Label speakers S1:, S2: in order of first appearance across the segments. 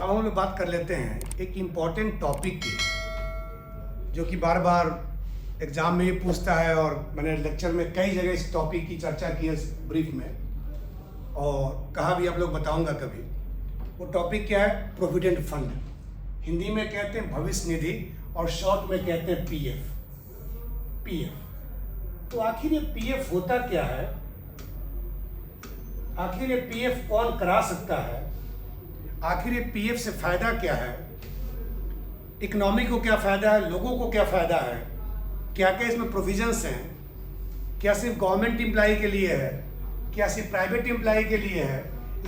S1: अब हम लोग बात कर लेते हैं एक इम्पॉर्टेंट टॉपिक की, जो कि बार बार एग्जाम में भी पूछता है और मैंने लेक्चर में कई जगह इस टॉपिक की चर्चा की है ब्रीफ में, और कहा भी आप लोग बताऊंगा कभी। वो टॉपिक क्या है? Provident fund. हिंदी में कहते हैं भविष्य निधि और शॉर्ट में कहते हैं पीएफ। तो आखिर ये पीएफ होता क्या है? आखिर ये पीएफ कौन करा सकता है? आखिर ये पीएफ से फायदा क्या है? इकोनॉमी को क्या फायदा है? लोगों को क्या फायदा है? क्या क्या इसमें प्रोविजंस हैं? क्या सिर्फ गवर्नमेंट एम्प्लॉय के लिए है? क्या सिर्फ प्राइवेट एम्प्लॉय के लिए है?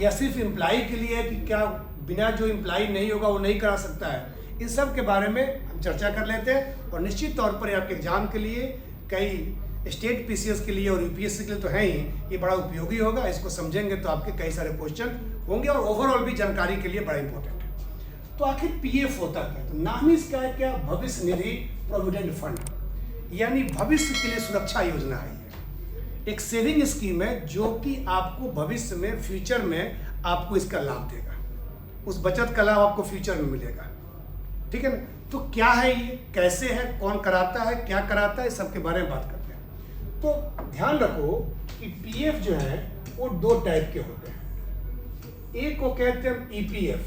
S1: या सिर्फ एम्प्लॉय के लिए है कि क्या बिना जो एम्प्लॉय नहीं होगा वो नहीं करा सकता है? इन सब के बारे में हम चर्चा कर लेते हैं, और निश्चित तौर पर आपके एग्जाम के लिए, कई स्टेट पीसीएस के लिए और यूपीएससी के लिए तो है ही, ये बड़ा उपयोगी होगा। इसको समझेंगे तो आपके कई सारे क्वेश्चन होंगे और ओवरऑल भी जानकारी के लिए बड़ा इंपॉर्टेंट है। तो आखिर पीएफ होता क्या है? तो नाम ही इसका है क्या? भविष्य निधि प्रोविडेंट फंड, यानी भविष्य के लिए सुरक्षा योजना है। ये एक सेविंग स्कीम है जो कि आपको भविष्य में, फ्यूचर में आपको इसका लाभ देगा। उस बचत का लाभ आपको फ्यूचर में मिलेगा, ठीक है ना? तो क्या है ये, कैसे है, कौन कराता है, क्या कराता है, सबके बारे में बात करते हैं। तो ध्यान रखो कि पीएफ जो है वो दो टाइप के होते हैं। एक को कहते हैं ईपीएफ,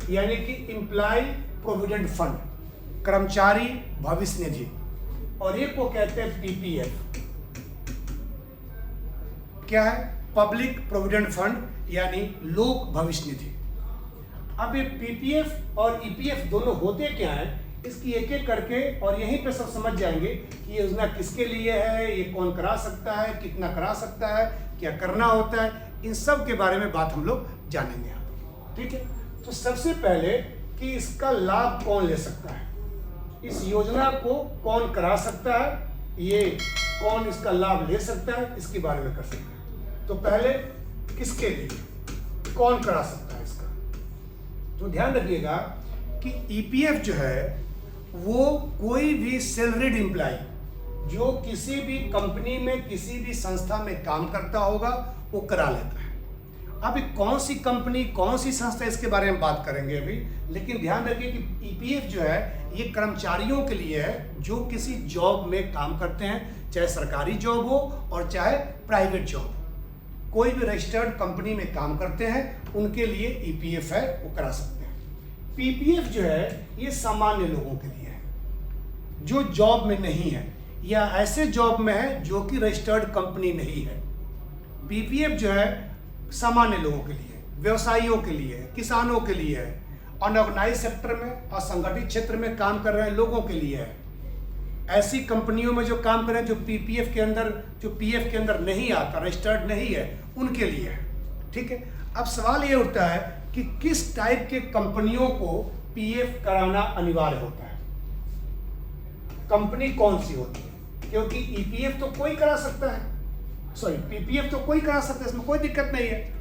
S1: यानी कि एम्प्लॉय प्रोविडेंट फंड, कर्मचारी भविष्य निधि, और एक को कहते हैं पीपीएफ। क्या है? पब्लिक प्रोविडेंट फंड, यानी लोक भविष्य निधि। अब ये पीपीएफ और ईपीएफ दोनों होते क्या है, इसकी एक एक करके और यहीं पे सब समझ जाएंगे कि ये योजना किसके लिए है, ये कौन करा सकता है, कितना करा सकता है, क्या करना होता है, इन सब के बारे में बात हम लोग जानेंगे यहाँ पर, ठीक है? तो सबसे पहले कि इसका लाभ कौन ले सकता है, इस योजना को कौन करा सकता है, ये कौन इसका लाभ ले सकता है, इसके बारे में कर सकते हैं। तो पहले किसके लिए, कौन करा सकता है इसका? तो ध्यान रखिएगा कि ईपीएफ जो है वो कोई भी सैलरीड एम्प्लॉय जो किसी भी कंपनी में, किसी भी संस्था में काम करता होगा, वो करा लेता है। अब कौन सी कंपनी, कौन सी संस्था, इसके बारे में बात करेंगे अभी, लेकिन ध्यान रखिए कि ईपीएफ जो है ये कर्मचारियों के लिए है जो किसी जॉब में काम करते हैं, चाहे सरकारी जॉब हो और चाहे प्राइवेट जॉब हो। कोई भी रजिस्टर्ड कंपनी में काम करते हैं, उनके लिए ईपीएफ है, वो करा सकते हैं। पीपीएफ जो है ये सामान्य लोगों के लिए है जो जॉब में नहीं है या ऐसे जॉब में है जो कि रजिस्टर्ड कंपनी नहीं है। पीपीएफ जो है सामान्य लोगों के लिए, व्यवसायियों के लिए, किसानों के लिए है, अनऑर्गेनाइज सेक्टर में, असंगठित क्षेत्र में काम कर रहे हैं लोगों के लिए है। ऐसी कंपनियों में जो काम कर रहे हैं जो पीपीएफ के अंदर, जो पीएफ के अंदर नहीं आता, रजिस्टर्ड नहीं है, उनके लिए है, ठीक है? अब सवाल ये उठता है कि किस टाइप के कंपनियों को पीएफ कराना अनिवार्य होता है, कंपनी कौन सी होती है? क्योंकि ईपीएफ तो कोई करा सकता है, सॉरी पीपीएफ तो कोई करा सकता है, इसमें कोई दिक्कत नहीं है।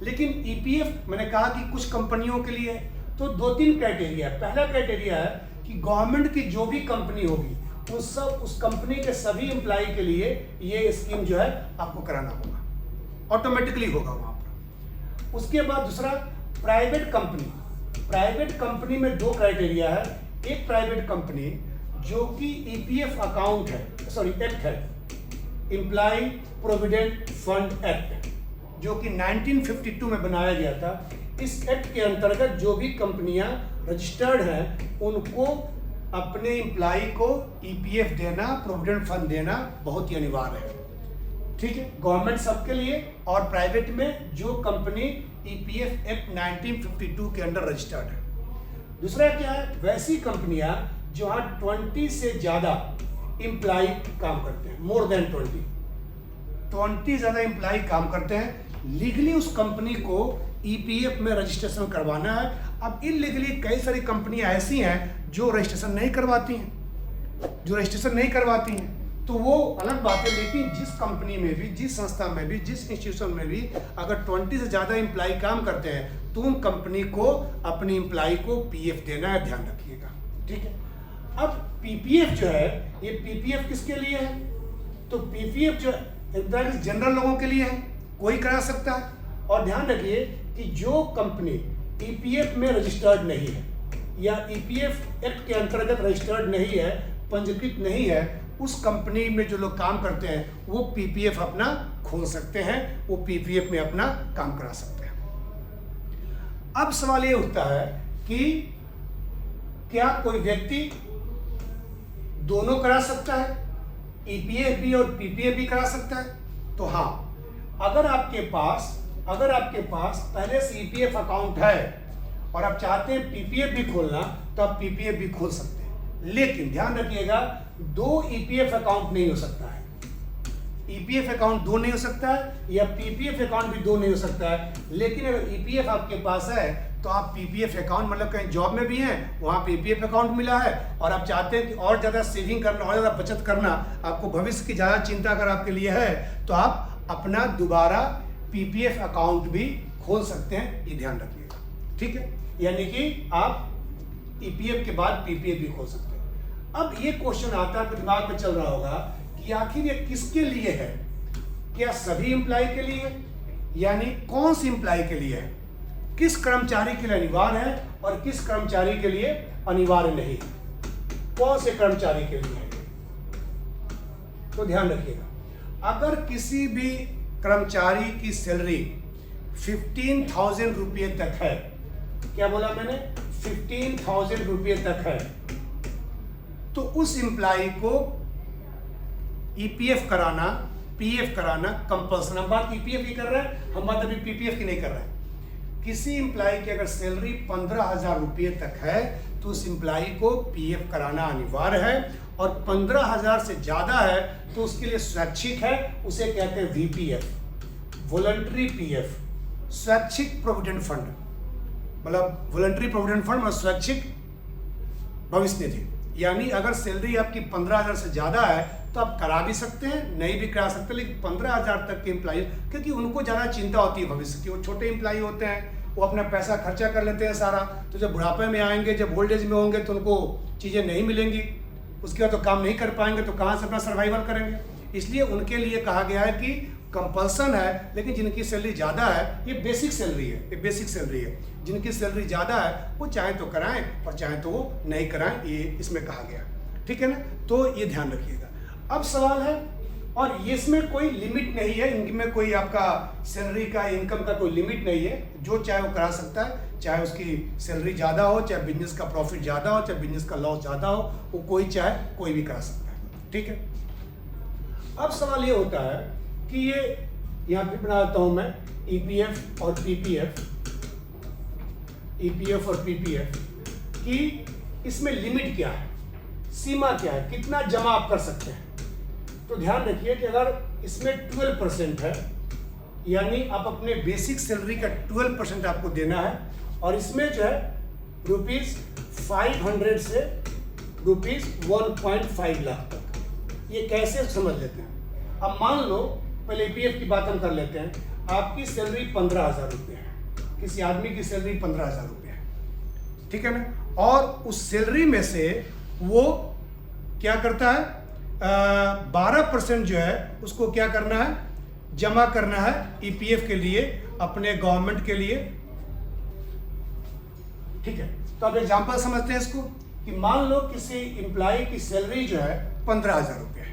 S1: लेकिन ईपीएफ मैंने कहा कि कुछ कंपनियों के लिए है, तो दो तीन क्राइटेरिया है। पहला क्राइटेरिया है कि गवर्नमेंट की जो भी कंपनी होगी उस कंपनी के सभी एम्प्लॉय के लिए ये स्कीम जो है आपको कराना होगा, ऑटोमेटिकली होगा वहां पर। उसके बाद दूसरा, प्राइवेट कंपनी। प्राइवेट कंपनी में दो क्राइटेरिया है। एक प्राइवेट कंपनी जो कि ईपीएफ अकाउंट है, सॉरी एक्ट है, एम्प्लॉय प्रोविडेंट फंड एक्ट, जो कि 1952 में बनाया गया था। इस एक्ट के अंतर्गत जो भी कंपनियां रजिस्टर्ड हैं उनको अपने एम्प्लॉय को ईपीएफ देना, प्रोविडेंट फंड देना बहुत ही अनिवार्य है, ठीक है? गवर्नमेंट सबके लिए और प्राइवेट में जो कंपनी ईपीएफ एक्ट 1952 के अंडर रजिस्टर्ड है। दूसरा क्या है? वैसी कंपनियां जहां 20 से ज्यादा एम्प्लॉय काम करते हैं, मोर देन 20 ज्यादा एम्प्लॉय काम करते हैं, लीगली उस कंपनी को ईपीएफ में रजिस्ट्रेशन करवाना है। अब इलीगली कई सारी कंपनियां ऐसी हैं जो रजिस्ट्रेशन नहीं करवाती हैं, तो वो अलग बात है। लेकिन जिस कंपनी में भी, जिस संस्था में भी, जिस इंस्टीट्यूशन में भी अगर 20 से ज़्यादा एम्प्लॉय काम करते हैं तो उन कंपनी को अपनी एम्प्लॉय को पीएफ देना है, ध्यान रखिएगा, ठीक है? अब पीपीएफ जो है, ये पीपीएफ किसके लिए है? तो पीपीएफ जो जनरल लोगों के लिए है, कोई करा सकता है। और ध्यान रखिए कि जो कंपनी ईपीएफ में रजिस्टर्ड नहीं है या ईपीएफ एक्ट के अंतर्गत रजिस्टर्ड नहीं है, पंजीकृत नहीं है, उस कंपनी में जो लोग काम करते हैं वो पीपीएफ अपना खोल सकते हैं, वो पीपीएफ में अपना काम करा सकते हैं। अब सवाल ये उठता है कि क्या कोई व्यक्ति दोनों करा सकता है, ईपीएफ भी और पीपीएफ भी करा सकता है? तो हाँ, अगर आपके पास पहले से ईपीएफ अकाउंट है और आप चाहते हैं पीपीएफ भी खोलना, तो आप पीपीएफ भी खोल सकते हैं। लेकिन ध्यान रखिएगा, दो ईपीएफ अकाउंट नहीं हो सकता है। ईपीएफ अकाउंट दो नहीं हो सकता है या पीपीएफ अकाउंट भी दो नहीं हो सकता है। लेकिन अगर ईपीएफ आपके पास है तो आप पीपीएफ अकाउंट, मतलब कहीं जॉब में भी हैं, वहाँ पीपीएफ अकाउंट मिला है और आप चाहते हैं कि और ज़्यादा सेविंग करना, और ज़्यादा बचत करना, आपको भविष्य की ज़्यादा चिंता अगर आपके लिए है, तो आप अपना दोबारा पीपीएफ अकाउंट भी खोल सकते हैं, ये ध्यान रखिएगा। ठीक है, यानी कि आप ईपीएफ के बाद पीपीएफ भी खोल सकते हैं। अब ये क्वेश्चन आता है, आपके दिमाग में चल रहा होगा कि आखिर ये किसके लिए है? क्या सभी एम्प्लॉय के लिए, यानी कौन सी एम्प्लॉय के लिए है, किस कर्मचारी के लिए अनिवार्य है और किस कर्मचारी के लिए अनिवार्य नहीं है, कौन से कर्मचारी के लिए है? तो ध्यान रखिएगा, अगर किसी भी कर्मचारी की सैलरी 15,000 रुपये तक है, क्या बोला मैंने, 15,000 रुपये तक है, तो उस एम्प्लॉय को ईपीएफ कराना, पीएफ कराना कंपल्सरी। हम बात ईपीएफ की कर रहे हैं, हम बात अभी पीपीएफ की नहीं कर रहे हैं। किसी एम्प्लॉय की अगर सैलरी 15,000 रुपये तक है तो उस एम्प्लॉय को पीएफ कराना अनिवार्य है, और 15,000 से ज़्यादा है तो उसके लिए स्वैच्छिक है, उसे कहते हैं वीपीएफ, वॉलंटरी पीएफ, स्वैच्छिक प्रोविडेंट फंड, मतलब वॉलंटरी प्रोविडेंट फंड मतलब स्वैच्छिक भविष्य निधि। यानी अगर सैलरी आपकी 15,000 से ज़्यादा है तो आप करा भी सकते हैं, नहीं भी करा सकते, लेकिन 15,000 तक के एम्प्लॉय, क्योंकि उनको ज़्यादा चिंता होती है भविष्य की, वो छोटे एम्प्लॉय होते हैं, वो अपना पैसा खर्चा कर लेते हैं सारा, तो जब बुढ़ापे में आएंगे, जब ओल्ड एज में होंगे तो उनको चीज़ें नहीं मिलेंगी, उसके बाद तो काम नहीं कर पाएंगे, तो कहाँ से अपना सर्वाइवल करेंगे। इसलिए उनके लिए कहा गया है कि कंपल्सन है, लेकिन जिनकी सैलरी ज़्यादा है, ये बेसिक सैलरी है, ये बेसिक सैलरी है, जिनकी सैलरी ज़्यादा है वो चाहे तो कराएं और चाहे तो वो नहीं कराएं, ये इसमें कहा गया। ठीक है ना, तो ये ध्यान रखिएगा। अब सवाल है, और ये इसमें कोई लिमिट नहीं है, इनमें कोई आपका सैलरी का, इनकम का कोई लिमिट नहीं है, जो चाहे वो करा सकता है, चाहे उसकी सैलरी ज़्यादा हो, चाहे बिजनेस का प्रॉफिट ज़्यादा हो, चाहे बिजनेस का लॉस ज़्यादा हो, वो कोई चाहे कोई भी करा सकता है। ठीक है, अब सवाल ये होता है कि ये यहाँ पे बनाता हूँ मैं ईपीएफ और पीपीएफ, ईपीएफ और पीपीएफ कि इसमें लिमिट क्या है, सीमा क्या है, कितना जमा आप कर सकते हैं। तो ध्यान रखिए कि अगर इसमें 12% है, यानी आप अपने बेसिक सैलरी का 12% आपको देना है, और इसमें जो है ₹500 से ₹1.5 लाख तक। ये कैसे समझ लेते हैं? अब मान लो, पहले ईपीएफ की बात हम कर लेते हैं, आपकी सैलरी 15,000 रुपये है, किसी आदमी की सैलरी 15,000 रुपये है, ठीक है ना, और उस सैलरी में से वो क्या करता है, 12% जो है उसको क्या करना है, जमा करना है ईपीएफ के लिए, अपने गवर्नमेंट के लिए। ठीक है, तो अब एग्जांपल समझते हैं इसको कि मान लो किसी एम्प्लॉय की सैलरी जो है 15,000 रुपये है,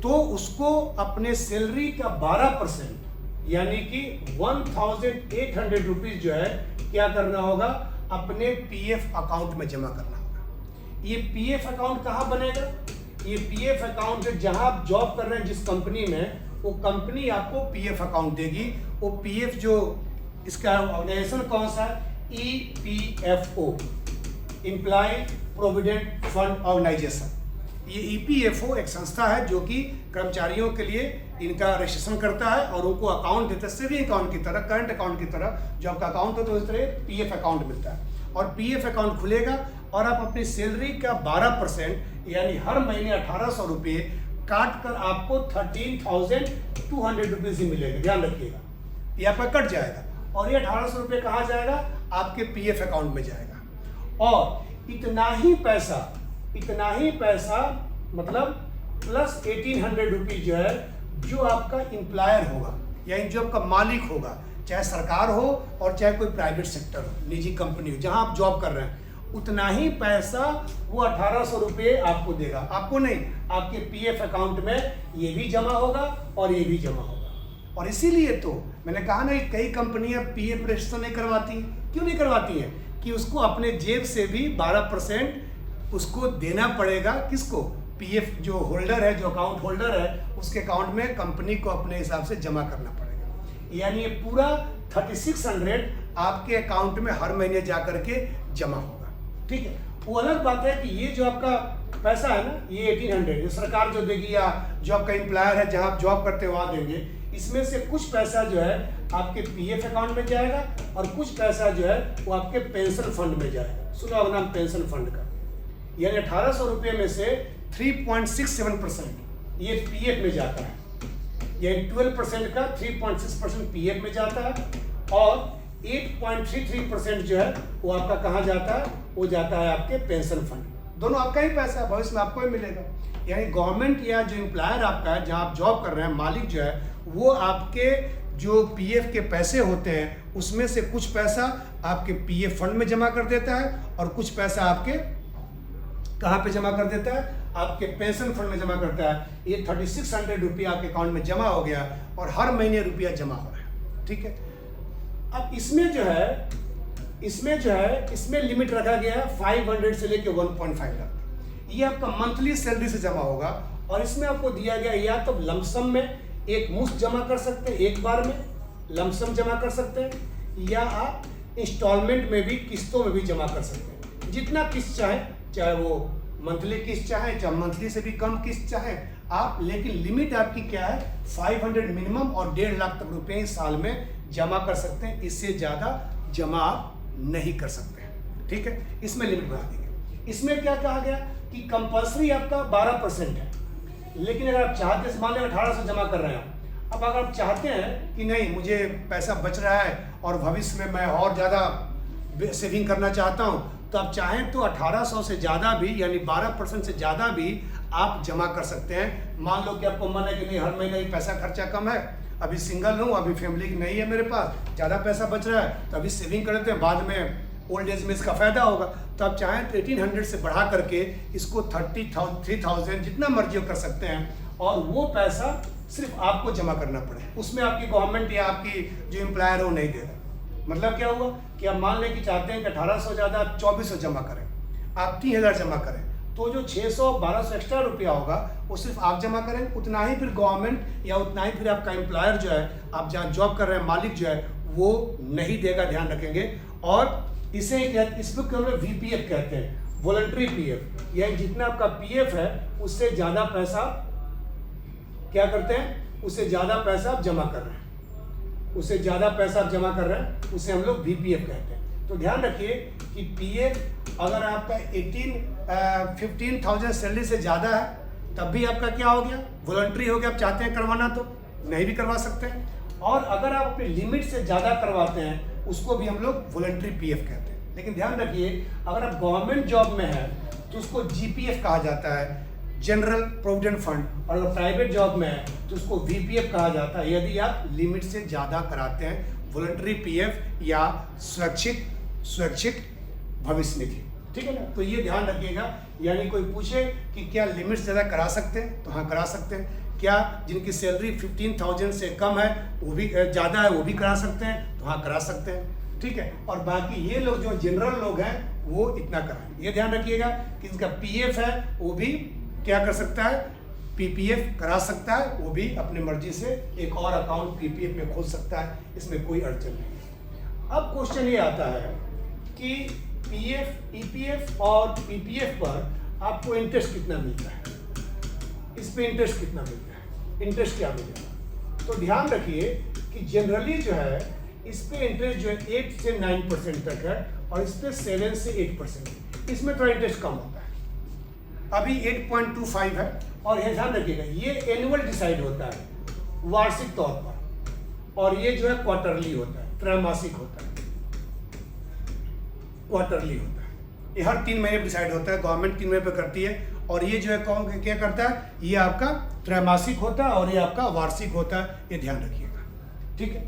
S1: तो उसको अपने सैलरी का 12% यानी कि 1,800 रुपीज जो है क्या करना होगा, अपने पीएफ अकाउंट में जमा करना होगा। ये पीएफ अकाउंट कहाँ बनेगा? ये पीएफ अकाउंट जहां आप जॉब कर रहे हैं जिस कंपनी में, वो कंपनी आपको पीएफ अकाउंट देगी। वो पीएफ जो इसका ऑर्गेनाइजेशन कौन सा है, EPFO, employ provident fund organisation. ये ईपीएफओ एक संस्था है जो कि कर्मचारियों के लिए इनका रजिस्ट्रेशन करता है और उनको अकाउंट देता है, सेविंग अकाउंट की तरह, करंट अकाउंट की तरह जो आपका अकाउंट होता है, उस तरह पीएफ अकाउंट मिलता है। और पीएफ अकाउंट खुलेगा और आप अपनी सैलरी का 12% यानी हर महीने 1,800 रुपये काट कर आपको 13,200 रुपीज ही मिलेगा। ध्यान रखिएगा, ये आपका कट जाएगा और ये 1,800 रुपये कहाँ जाएगा, आपके पीएफ अकाउंट में जाएगा। और इतना ही पैसा मतलब प्लस 1,800 रुपीज जो है, जो आपका एम्प्लॉयर होगा यानी जो आपका मालिक होगा, चाहे सरकार हो और चाहे कोई प्राइवेट सेक्टर हो, निजी कंपनी हो, जहां आप जॉब कर रहे हैं, उतना ही पैसा वो 1800 रुपये आपको देगा। आपको नहीं, आपके पीएफ अकाउंट में ये भी जमा होगा और ये भी जमा होगा। और इसीलिए तो मैंने कहा ना कि कई कंपनियां पीएफ रजिस्टर नहीं करवाती। क्यों नहीं करवाती हैं? कि उसको अपने जेब से भी 12% उसको देना पड़ेगा। किसको? पीएफ जो होल्डर है, जो अकाउंट होल्डर है, उसके अकाउंट में कंपनी को अपने हिसाब से जमा करना पड़ेगा। यानी ये पूरा 3600 आपके अकाउंट में हर महीने जा करके जमा होगा। ठीक है, वो अलग बात है कि ये जो आपका पैसा है ना, ये 1800 ये सरकार जो देगी या जो आपका एम्प्लॉयर है जहां आप जॉब करते हो वहां देंगे। इसमें से कुछ पैसा जो है आपके पीएफ अकाउंट में जाएगा और कुछ पैसा जो है वो आपके पेंशन फंड में जाएगा। सुना होगा नाम पेंशन फंड का। यानी 1800 रुपये में से 3.67% ये पीएफ में जाता है। यानी 12% का 3.6% पीएफ में जाता है और 8.33% जो है वो आपका कहाँ जाता है? वो जाता है आपके पेंशन फंड। दोनों आपका ही पैसा है, भविष्य में आपको ही मिलेगा। यानी गवर्नमेंट या जो एम्प्लॉयर आपका है, जहाँ आप जॉब कर रहे हैं, मालिक जो है वो आपके जो पीएफ के पैसे होते हैं उसमें से कुछ पैसा आपके पीएफ फंड में जमा कर देता है और कुछ पैसा आपके कहाँ पे जमा कर देता है? आपके पेंशन फंड में जमा करता है। ये 3600 रुपया आपके अकाउंट में जमा हो गया और हर महीने रुपया जमा हो रहा है। ठीक है, अब इसमें जो है इसमें लिमिट रखा गया है 500 से लेके 1.5 लाख। ये आपका मंथली सैलरी से जमा होगा और इसमें आपको दिया गया या तो लमसम में एक मुश्त जमा कर सकते हैं, एक बार में लमसम जमा कर सकते हैं, या आप इंस्टॉलमेंट में भी, किस्तों में भी जमा कर सकते हैं। जितना किस्त चाहे वो मंथली किस्त चाहे मंथली से भी कम किस्त चाहे आप, लेकिन लिमिट आपकी क्या है? 500 मिनिमम और 1.5 लाख तक रुपए इस साल में जमा कर सकते हैं। इससे ज़्यादा जमा आप नहीं कर सकते हैं। ठीक है, इसमें लिमिट बना दी गई। इसमें क्या कहा गया कि कंपल्सरी आपका 12% है, लेकिन अगर आप चाहते हैं, मान लें 1800 जमा कर रहे हैं, अब अगर आप चाहते हैं कि नहीं मुझे पैसा बच रहा है और भविष्य में मैं और ज़्यादा सेविंग करना चाहता हूँ, तो आप चाहें तो 1800 से ज़्यादा भी, यानी 12% से ज़्यादा भी आप जमा कर सकते हैं। मान लो कि आपको मन है कि नहीं हर महीने ही पैसा खर्चा कम है, अभी सिंगल हूँ, अभी फैमिली नहीं है मेरे पास, ज़्यादा पैसा बच रहा है, तो अभी सेविंग कर लेते हैं, बाद में ओल्ड एज में इसका फ़ायदा होगा। तो आप चाहें तो 1800 से बढ़ा करके इसको 30,000 जितना मर्जी कर सकते हैं और वो पैसा सिर्फ आपको जमा करना पड़े। उसमें आपकी गवर्नमेंट या आपकी जो एम्प्लॉयर है वो नहीं देगा। मतलब क्या हुआ कि आप मान लें कि चाहते हैं कि 1800 ज़्यादा आप 2400 जमा करें, आप 3000 जमा करें, तो जो 600-1200 एक्स्ट्रा रुपया होगा वो सिर्फ आप जमा करें। उतना ही फिर गवर्नमेंट या उतना ही फिर आपका एम्प्लॉयर जो है, आप जहाँ जॉब कर रहे हैं मालिक जो है, वो नहीं देगा, ध्यान रखेंगे। और इसे इसको हम लोग VPF कहते हैं, वॉलंटरी पीएफ। यानी जितना आपका पीएफ है उससे ज़्यादा पैसा क्या करते हैं, उससे ज़्यादा पैसा आप जमा कर रहे हैं, उससे ज़्यादा पैसा आप जमा कर रहे हैं, उसे हम लोग VPF कहते हैं। तो ध्यान रखिए कि पीएफ अगर आपका 15,000 सैलरी से ज़्यादा है तब भी आपका क्या हो गया, वॉलंटरी हो गया। आप चाहते हैं करवाना तो नहीं भी करवा सकते हैं। और अगर आप अपनी लिमिट से ज़्यादा करवाते हैं उसको भी हम लोग वॉलंटरी पीएफ कहते हैं। लेकिन ध्यान रखिए अगर आप गवर्नमेंट जॉब में हैं तो उसको GPF कहा जाता है, जनरल प्रोविडेंट फंड। और अगर प्राइवेट जॉब में है तो उसको VPF कहा जाता है, यदि आप लिमिट से ज़्यादा कराते हैं, वॉलंटरी पीएफ या स्वैच्छिक भविष्य निधि। ठीक है ना, तो ये ध्यान रखिएगा। यानी कोई पूछे कि क्या लिमिट से ज़्यादा करा सकते हैं, तो हाँ करा सकते हैं। क्या जिनकी सैलरी 15,000 से कम है, वो भी ज़्यादा है, वो भी करा सकते हैं, तो हाँ करा सकते हैं। ठीक है, और बाकी ये लोग जो जनरल लोग हैं वो इतना कराएं। ये ध्यान रखिएगा कि इनका पीएफ है वो भी क्या कर सकता है, PPF करा सकता है, वो भी अपनी मर्जी से एक और अकाउंट PPF में खोल सकता है, इसमें कोई अड़चन नहीं। अब क्वेश्चन ये आता है कि PF, EPF और PPF पर आपको इंटरेस्ट कितना मिलता है, इस पे इंटरेस्ट कितना मिलता है, इंटरेस्ट क्या मिलेगा। तो ध्यान रखिए कि जनरली जो है इस पे इंटरेस्ट जो है 8 से 9% तक है और इस पे 7 से 8%। इसमें थोड़ा इंटरेस्ट कम होता है, अभी 8.25 है। और ये ध्यान रखिएगा ये एनुअल डिसाइड होता है, वार्षिक तौर पर, और ये जो है क्वार्टरली होता है, त्रैमासिक होता है, क्वार्टरली होता है। ये हर 3 महीने डिसाइड होता है, गवर्नमेंट 3 महीने पे करती है। और ये जो है कौन क्या करता है, ये आपका त्रैमासिक होता है और ये आपका वार्षिक होता है, ये ध्यान रखिएगा। ठीक है,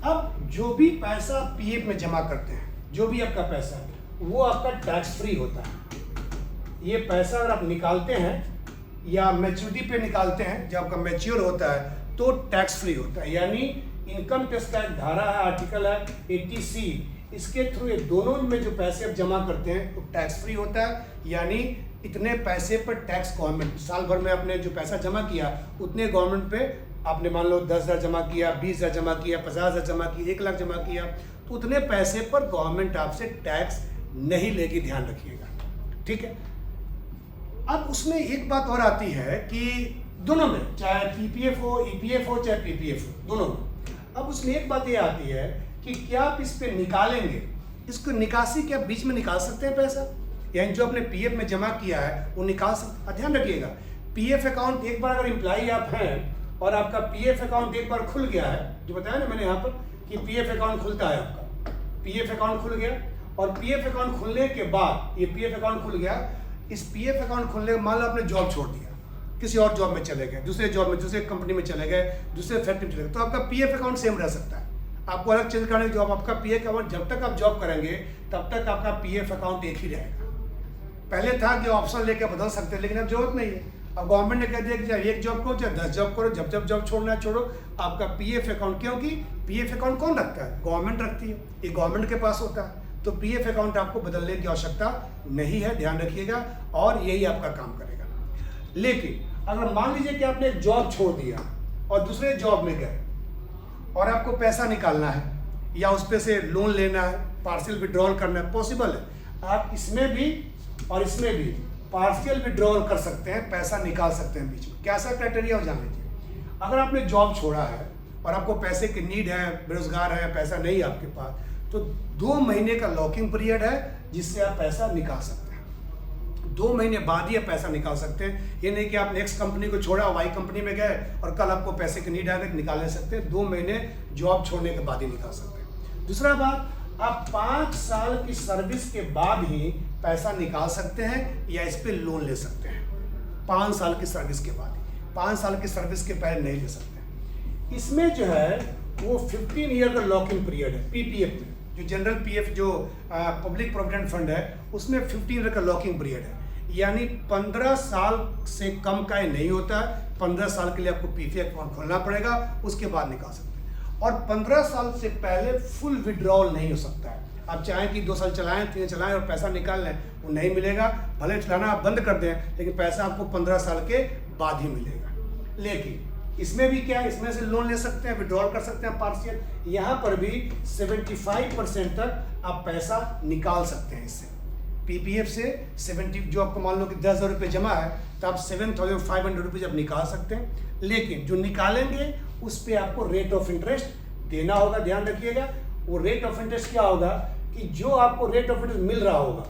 S1: अब जो भी पैसा पीएफ में जमा करते हैं, जो भी आपका पैसा है, वो आपका टैक्स फ्री होता है। ये पैसा अगर आप निकालते हैं या मैच्योरिटी पे निकालते हैं, जब आपका मैच्योर होता है तो टैक्स फ्री होता है। यानी इनकम टैक्स का एक धारा है, आर्टिकल है 80C, इसके थ्रू ये दोनों में जो पैसे आप जमा करते हैं तो टैक्स फ्री होता है। यानी इतने पैसे पर टैक्स गवर्नमेंट, साल भर में आपने जो पैसा जमा किया उतने गवर्नमेंट पे आपने मान लो 10,000 जमा किया, 20,000 जमा किया, 50,000 जमा किया, 1 लाख जमा किया, तो उतने पैसे पर गवर्नमेंट आपसे टैक्स नहीं लेगी, ध्यान रखिएगा, ठीक है। अब उसमें एक बात और आती है कि दोनों में, चाहे पीपीएफ हो, ईपीएफ हो, चाहे पीपीएफ हो, दोनों में अब उसमें एक बात ये आती है कि क्या आप इस पे निकालेंगे, इसको निकासी क्या बीच में निकाल सकते हैं पैसा, यानी जो आपने पीएफ में जमा किया है वो निकाल सकते। ध्यान रखिएगा, पीएफ अकाउंट एक बार अगर एम्प्लॉई आप हैं और आपका पीएफ अकाउंट एक बार खुल गया है, जो बताया ना मैंने यहाँ पर कि पीएफ अकाउंट खुलता है, आपका पीएफ अकाउंट खुल गया और पीएफ अकाउंट खुलने के बाद ये पीएफ अकाउंट खुल गया, इस पीएफ अकाउंट खुलने के मान लो आपने जॉब छोड़ दिया, किसी और जॉब में चले गए, दूसरे जॉब में, दूसरे कंपनी में चले गए, दूसरे फैक्ट्री में चले गए, तो आपका पीएफ अकाउंट सेम रह सकता है। आपको अलग चेंज करने की जॉब, आपका पीएफ अकाउंट जब तक आप जॉब करेंगे तब तक आपका पीएफ अकाउंट एक ही रहेगा। पहले था कि ऑप्शन लेके बदल सकते हैं, लेकिन अब जरूरत नहीं है। अब गवर्नमेंट ने कह दिया कि चाहे एक जॉब करो चाहे 10 जॉब करो, जब जब जॉब छोड़ना है छोड़ो, आपका पीएफ अकाउंट, क्योंकि पीएफ अकाउंट कौन रखता है, गवर्नमेंट रखती है, ये गवर्नमेंट के पास होता है, तो पीएफ अकाउंट आपको बदलने की आवश्यकता नहीं है, ध्यान रखिएगा, और यही आपका काम करेगा। लेकिन अगर मान लीजिए कि आपने एक जॉब छोड़ दिया और दूसरे जॉब में गए और आपको पैसा निकालना है या उस पे से लोन लेना है, पार्शियल विड्रॉल करना है, पॉसिबल है, आप इसमें भी और इसमें भी पार्शियल विड्रॉल कर सकते हैं, पैसा निकाल सकते हैं बीच में। कैसा क्राइटेरिया हो जान लीजिए, अगर आपने जॉब छोड़ा है और आपको पैसे की नीड है, बेरोजगार है, पैसा नहीं है आपके पास, तो 2 महीने का लॉकिंग पीरियड है जिससे आप पैसा निकाल सकते हैं। 2 महीने बाद ही आप पैसा निकाल सकते हैं। ये नहीं कि आप नेक्स्ट कंपनी को छोड़ा, वाई कंपनी में गए और कल आपको पैसे की नीड आ गई, निकाल नहीं सकते। 2 महीने जॉब छोड़ने के बाद ही निकाल सकते हैं। दूसरा बात, आप 5 साल की सर्विस के बाद ही पैसा निकाल सकते हैं या इस पे लोन ले सकते हैं। 5 साल की सर्विस के बाद, 5 साल की सर्विस के पहले नहीं ले सकते। इसमें जो है वो 15 ईयर का लॉकिंग पीरियड है पीपीएफ में, जो जनरल पीएफ जो पब्लिक प्रोविडेंट फंड है उसमें 15 ईयर का लॉकिंग पीरियड है, यानी 15 साल से कम का ये नहीं होता है। 15 साल के लिए आपको पीपीएफ अकाउंट खोलना पड़ेगा, उसके बाद निकाल सकते हैं। और 15 साल से पहले फुल विड्रॉल नहीं हो सकता है। आप चाहें कि 2 साल चलाएं, 3 चलाएं और पैसा निकाल लें, वो नहीं मिलेगा। भले चलाना आप बंद कर दें, लेकिन पैसा आपको 15 साल के बाद ही मिलेगा। लेकिन इसमें भी क्या, इसमें से लोन ले सकते हैं, विड्रॉल कर सकते हैं पार्शियल, यहाँ पर भी 75% तक आप पैसा निकाल सकते हैं इससे। पीपीएफ से 70, जो आपको मान लो कि 10,000 रुपये जमा है तो आप 7,500 रुपीज़ आप निकाल सकते हैं। लेकिन जो निकालेंगे उस पर आपको रेट ऑफ इंटरेस्ट देना होगा, ध्यान रखिएगा। वो रेट ऑफ इंटरेस्ट क्या होगा कि जो आपको रेट ऑफ इंटरेस्ट मिल रहा होगा,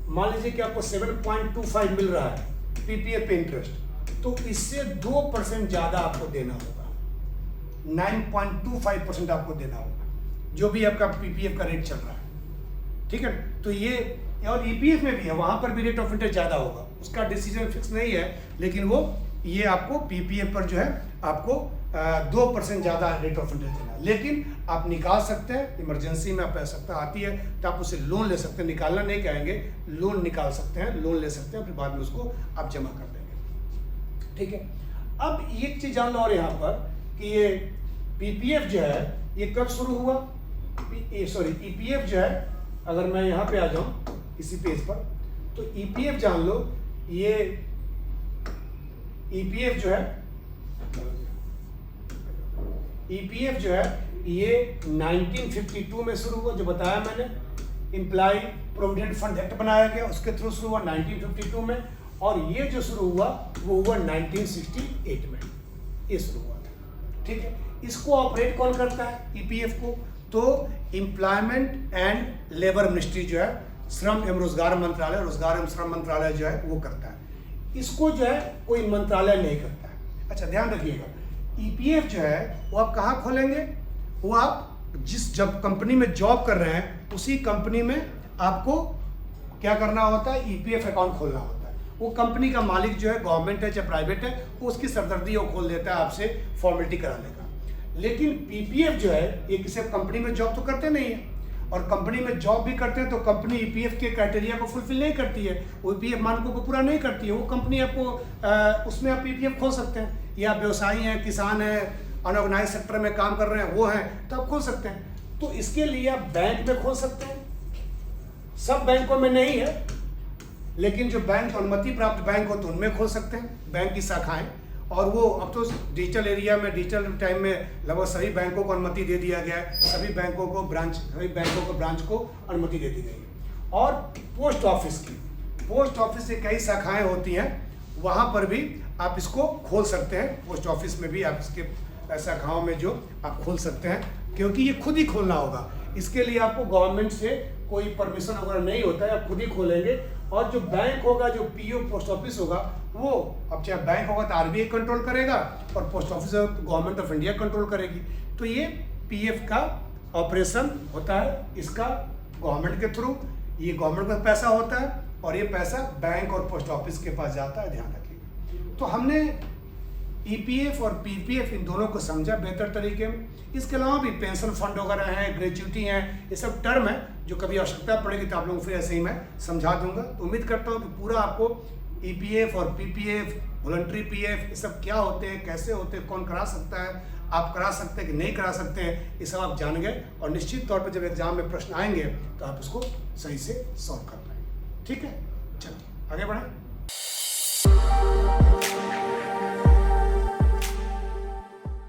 S1: मान लीजिए कि आपको 7.25 मिल रहा है पीपीएफ पे इंटरेस्ट, तो इससे 2% ज़्यादा आपको देना होगा, 9.25% आपको देना होगा, जो भी आपका पीपीएफ का रेट चल रहा है, ठीक है। तो ये, और ईपीएफ में भी है, वहाँ पर भी रेट ऑफ इंटरेस्ट ज़्यादा होगा, उसका डिसीजन फिक्स नहीं है, लेकिन वो ये आपको पीपीएफ पर जो है आपको 2% ज़्यादा रेट ऑफ इंटरेस्ट देना। लेकिन आप निकाल सकते हैं, इमरजेंसी में आप आवश्यकता आती है तो आप उसे लोन ले सकते हैं, निकालना नहीं कहेंगे, लोन निकाल सकते हैं, लोन ले सकते हैं, फिर बाद में उसको आप जमा कर देंगे, ठीक है। अब एक चीज़ जान लो और यहाँ पर कि ये पीपीएफ जो है ये कब शुरू हुआ, ईपीएफ जो है, अगर मैं यहाँ पे आ जाऊँ इसी पेज पर, तो ईपीएफ जान लो, ये ईपीएफ जो है, ईपीएफ जो है ये 1952 में शुरू हुआ, जो बताया मैंने, एम्प्लॉय प्रोविडेंट फंड एक्ट बनाया गया, उसके थ्रू शुरू हुआ 1952 में, और ये जो शुरू हुआ वो हुआ 1968 में, ये शुरू हुआ था, ठीक है। इसको ऑपरेट कौन करता है ईपीएफ को, तो एम्प्लॉयमेंट एंड लेबर मिनिस्ट्री जो है, श्रम एवं रोजगार मंत्रालय, रोजगार एवं श्रम मंत्रालय जो है वो करता है। इसको जो है कोई मंत्रालय नहीं करता है। अच्छा ध्यान रखिएगा, ईपीएफ जो है वो आप कहाँ खोलेंगे, वो आप जिस जब कंपनी में जॉब कर रहे हैं उसी कंपनी में आपको क्या करना होता है, ईपीएफ अकाउंट खोलना होता है। वो कंपनी का मालिक जो है, गवर्नमेंट है चाहे प्राइवेट है, वो उसकी सरदर्दी वो खोल देता है आपसे फॉर्मेलिटी कराने का। लेकिन पीपीएफ जो है ये किसी कंपनी में जॉब तो करते नहीं है, और कंपनी में जॉब भी करते हैं तो कंपनी ईपीएफ के क्राइटेरिया को फुलफिल नहीं करती है, वो ईपीएफ मानकों को पूरा नहीं करती है। वो कंपनी आपको उसमें आप ईपीएफ खोल सकते हैं, या व्यवसायी हैं, किसान हैं, अनऑर्गेनाइज सेक्टर में काम कर रहे हैं वो हैं, तो आप खोल सकते हैं। तो इसके लिए आप बैंक में खोल सकते हैं, सब बैंकों में नहीं है, लेकिन जो बैंक अनुमति प्राप्त बैंक हो तो उनमें खोल सकते हैं बैंक की शाखाएं। और वो अब तो डिजिटल एरिया में, डिजिटल टाइम में लगभग सभी बैंकों को अनुमति दे दिया गया है, सभी बैंकों को ब्रांच को अनुमति दे दी गई है। और पोस्ट ऑफिस से कई शाखाएं होती हैं, वहाँ पर भी आप इसको खोल सकते हैं। पोस्ट ऑफिस में भी आप इसके शाखाओं में जो आप खोल सकते हैं, क्योंकि ये खुद ही खोलना होगा। इसके लिए आपको गवर्नमेंट से कोई परमिशन वगैरह नहीं होता है, आप खुद ही खोलेंगे। और जो बैंक होगा, जो पीओ पोस्ट ऑफिस होगा, वो अब चाहे बैंक होगा तो आरबीआई कंट्रोल करेगा, और post office government of India control करेगी। तो ये पीएफ का ऑपरेशन होता है, इसका गवर्नमेंट के थ्रू, ये गवर्नमेंट का पैसा होता है, और ये पैसा बैंक और पोस्ट ऑफिस के पास जाता है, ध्यान रखिएगा। तो हमने ईपीएफ और पीपीएफ इन दोनों को समझा बेहतर तरीके में। इसके अलावा भी पेंशन फंड वगैरह हैं, ग्रेच्युटी हैं, ये सब टर्म है जो कभी आवश्यकता पड़ेगी तो आप लोगों को फिर ऐसे ही मैं समझा दूंगा। तो उम्मीद करता हूँ कि पूरा आपको ईपीएफ और पीपीएफ, वॉलंटरी पीएफ, ये सब क्या होते हैं, कैसे होते हैं, कौन करा सकता है, आप करा सकते हैं कि नहीं करा सकते हैं, ये सब आप जान गए। और निश्चित तौर पर जब एग्जाम में प्रश्न आएंगे तो आप उसको सही से सॉल्व कर पाएंगे। ठीक है, चलो आगे बढ़ें।